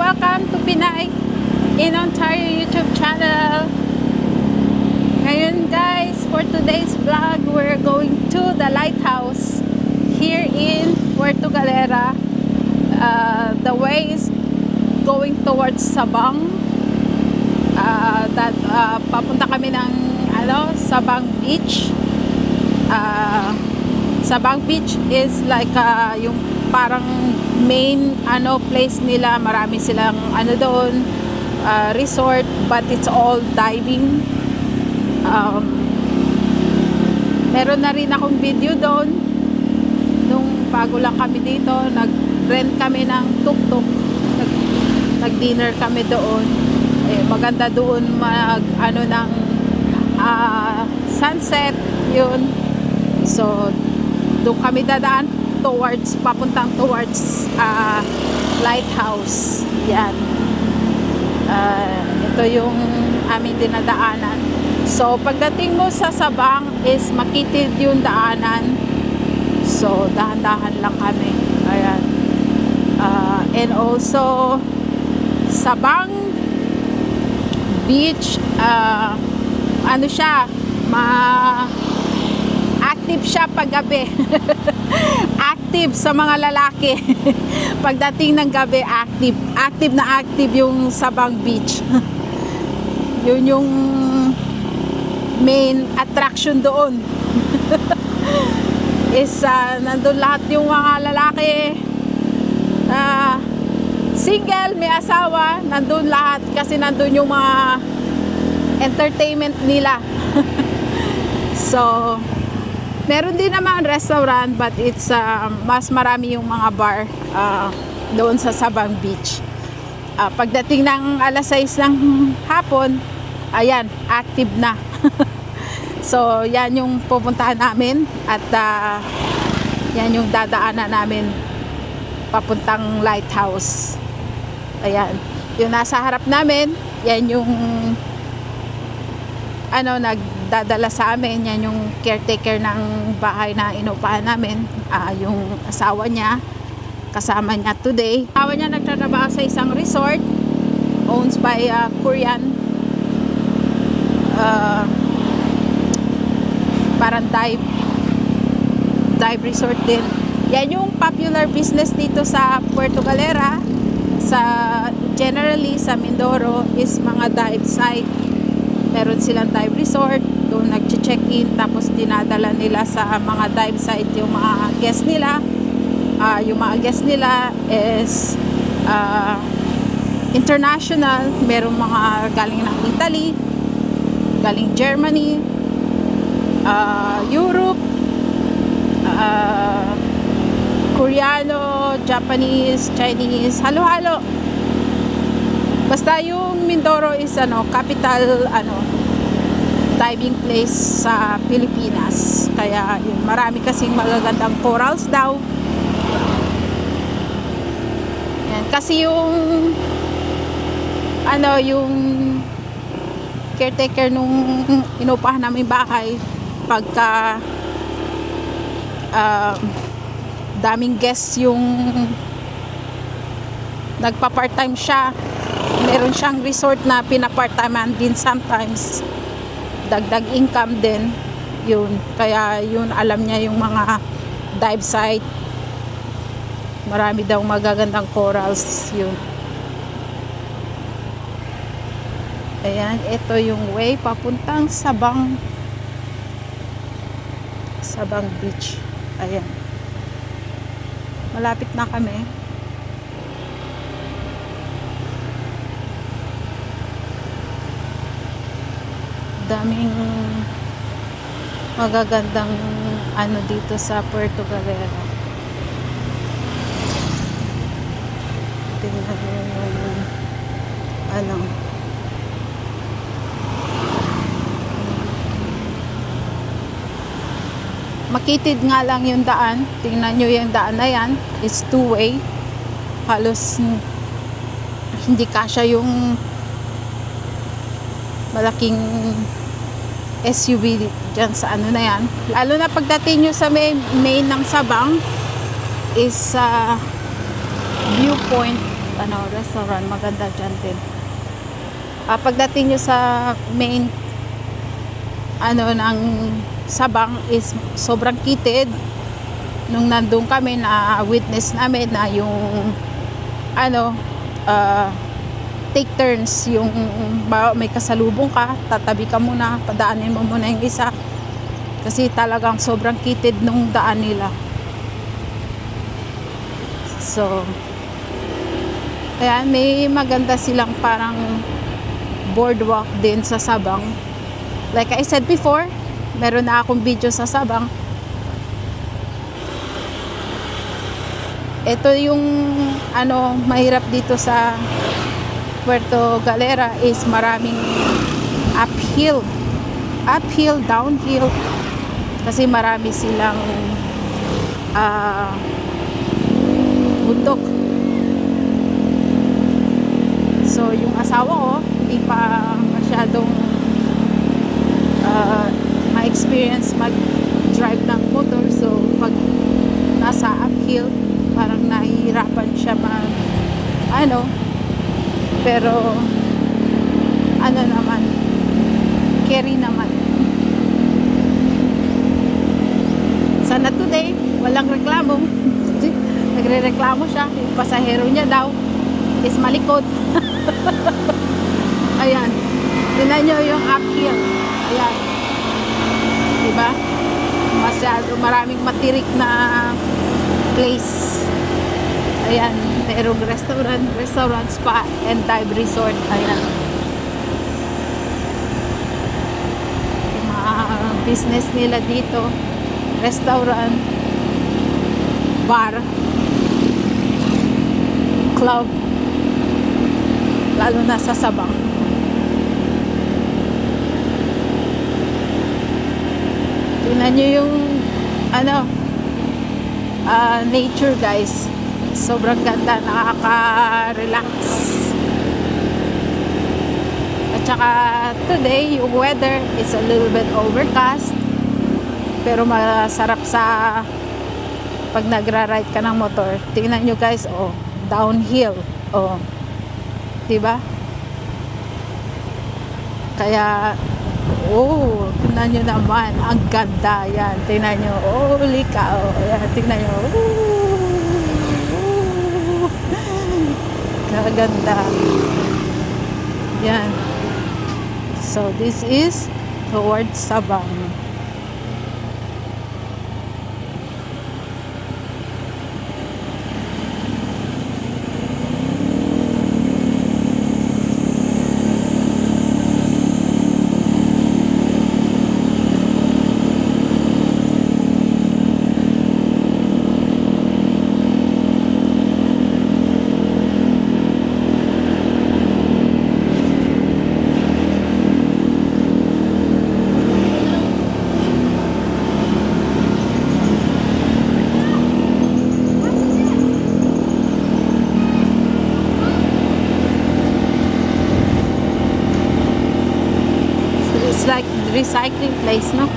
welcome to Pinay in Ontario YouTube channel. Ngayon guys, for today's vlog, we're going to the lighthouse here in Puerto Galera. The way is going towards Sabang. Papunta kami ng Sabang Beach. Sabang Beach is like yung parang main place nila. Marami silang doon, resort, but it's all diving. Meron na rin akong video doon nung bago lang kami dito. Nag-rent kami ng tuk-tuk, nag-dinner kami doon. Maganda doon ng sunset yun. So doon kami dadaan papuntang towards lighthouse. Yan. Ito yung aming dinadaanan. So pagdating mo sa Sabang is makitid yung daanan. So dahan-dahan lang kami. Ayan. And also Sabang Beach, active siya paggabi. Active sa mga lalaki. Pagdating ng gabi, active na active yung Sabang Beach. Yun yung main attraction doon. Is nandun lahat yung mga lalaki, single, may asawa, nandun lahat kasi nandun yung mga entertainment nila. So meron din naman restaurant, but it's mas marami yung mga bar doon sa Sabang Beach. Pagdating ng alas 6 ng hapon, ayan, active na. So yan yung pupuntahan namin at yan yung dadaanan namin papuntang lighthouse. Ayan, yung nasa harap namin, yan yung nagdadala sa amin. Yan yung caretaker ng bahay na inupahan namin, yung asawa niya, kasama niya today. Asawa niya nagtatrabaho sa isang resort owned by Korean, parang dive resort din. Yan yung popular business dito sa Puerto Galera. Generally sa Mindoro is mga dive site. Meron silang dive resort, doon nag-check-in, tapos dinadala nila sa mga dive site yung mga guest nila. Yung mga guest nila is international. Meron mga galing ng Italy, galing Germany, Europe, Koreano, Japanese, Chinese, halo-halo. Basta yung Mindoro is capital diving place sa Pilipinas. Kaya yun, marami kasing magagandang corals daw. Yan, kasi yung yung caretaker nung inupahan namin bahay, pagka daming guests yung nagpa-part-time siya, meron siyang resort na pina-part-time din sometimes, dagdag income din yun. Kaya yun, alam niya yung mga dive site, marami daw magagandang corals yun. Ayan, ito yung way papuntang Sabang Beach. Ayan, malapit na kami. Daming magagandang dito sa Puerto Galera. Tingnan mo yung makitid nga lang yung daan. Tingnan nyo yung daan na yan, is two-way. Halos hindi kasya yung malaking SUV dyan sa na yan. Lalo na pagdating nyo sa main ng Sabang is viewpoint restaurant. Maganda dyan din. Pagdating nyo sa main ng Sabang is sobrang kitid. Nung nandun kami, na witness namin na yung take turns, yung may kasalubong ka, tatabi ka muna, padaanin mo muna yung isa kasi talagang sobrang kitid nung daan nila. So ayan, may maganda silang parang boardwalk din sa Sabang. Like I said before, meron na akong video sa Sabang. Ito yung mahirap dito sa Puerto Galera is maraming uphill, downhill, kasi marami silang bundok. So yung asawa ko hindi pa masyadong ma-experience mag-drive ng motor, so pag nasa uphill parang nahihirapan siya pero naman, carry naman. Sana today walang reklamo. Nagre-reklamo siya, yung pasahero niya daw is malikot. Ayan, tingnan nyo yung uphill. Ayan, diba? Maraming matirik na place. Ayan, mayroong restaurant, spa, and dive resort. Ayan, yung mga business nila dito, restaurant, bar, club, lalo na sa Sabang. Tingnan nyo yung nature, guys. Sobrang ganda, nakaka-relax. At saka today yung weather is a little bit overcast, pero masarap sa pag nagra-ride ka ng motor. Tingnan nyo, guys, downhill, diba? Kaya tingnan nyo naman, ang ganda. Yan, tingnan nyo, holy cow. Yan, tingnan nyo, kaganda. Yan. So this is towards Sabang. Like recycling place, no?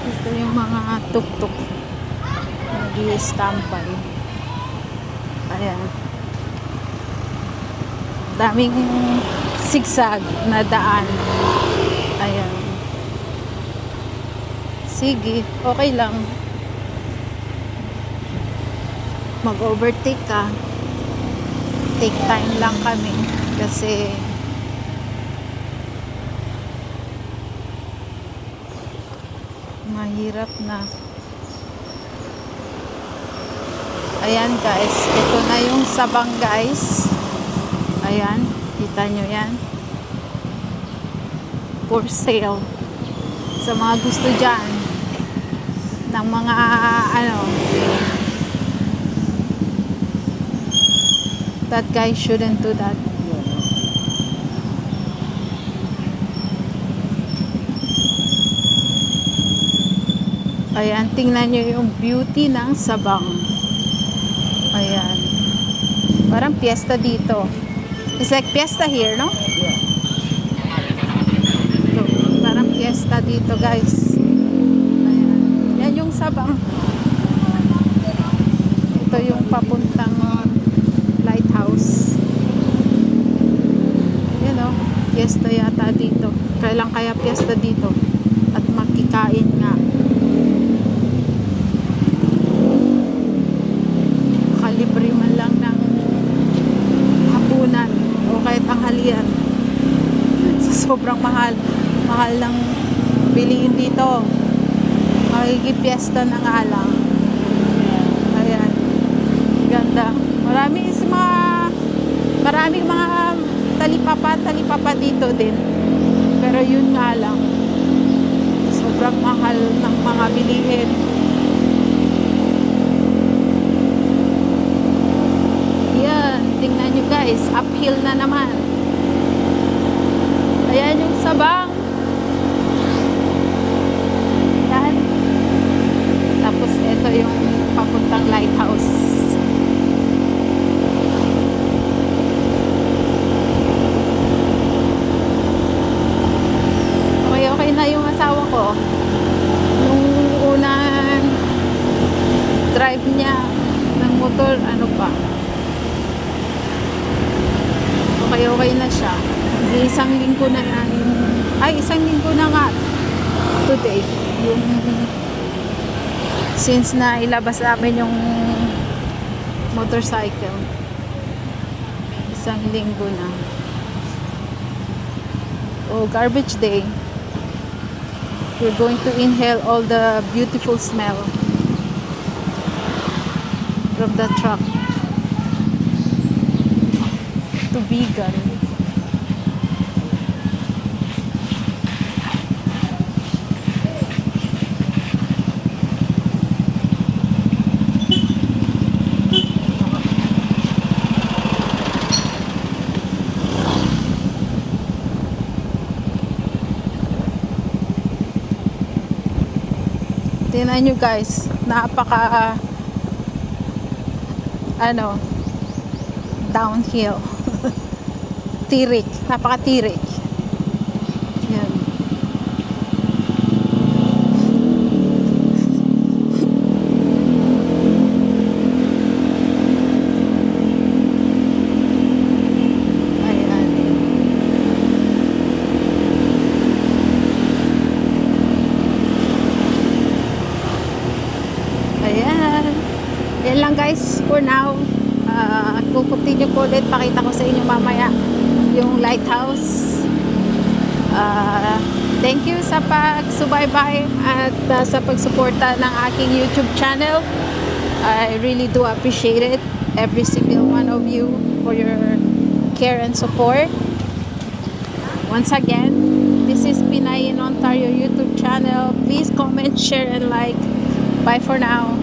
Ito yung mga tuk-tuk nag-i-stampay. Ayan, daming sigsag na daan. Ayan, sige, okay lang mag-overtake ka. Take time lang kami kasi mahirap na. Ayan, guys, ito na yung Sabang, guys. Ayan, kita nyo yan, for sale sa mga gusto dyan ng mga that guy shouldn't do that. Ayan, tingnan nyo yung beauty ng Sabang. Ayan, parang fiesta dito. It's like fiesta here, no? Ito, parang fiesta dito, guys. Ayan, yan yung Sabang. papuntang lighthouse. Yan o, fiesta yata dito. Kailan kaya fiesta dito? At makikain nga. Kalibre man lang ng hapunan o kahit tanghalian. Sa sobrang mahal ng bilihin dito. Makikipiesta na nga lang. Ayan, ganda. Maraming mga talipapa dito din, pero yun nga lang, sobrang mahal ng mga bilihin. Yan, tingnan nyo guys, uphill na naman. Ayan yung Sabang. Yan. Tapos ito yung papuntang lighthouse. Okay na yung asawa ko. Nung unang drive niya ng motor, ano pa, okay na siya. Isang linggo na yan. Isang linggo na nga today. Yung since na ilabas namin yung motorcycle. Isang linggo na. Garbage day. We're going to inhale all the beautiful smell from the truck. To vegan. Tingnan nyo guys, napaka downhill. Tirik, napaka tirik. Yan. Yan lang guys for now. Kukuntinue ko ulit, pakita ko sa inyo mamaya yung lighthouse. Thank you sa pagsubaybay at sa pagsuporta ng aking YouTube channel. I really do appreciate it, every single one of you, for your care and support. Once again, this is Pinay in Ontario YouTube channel. Please comment, share, and like. Bye for now.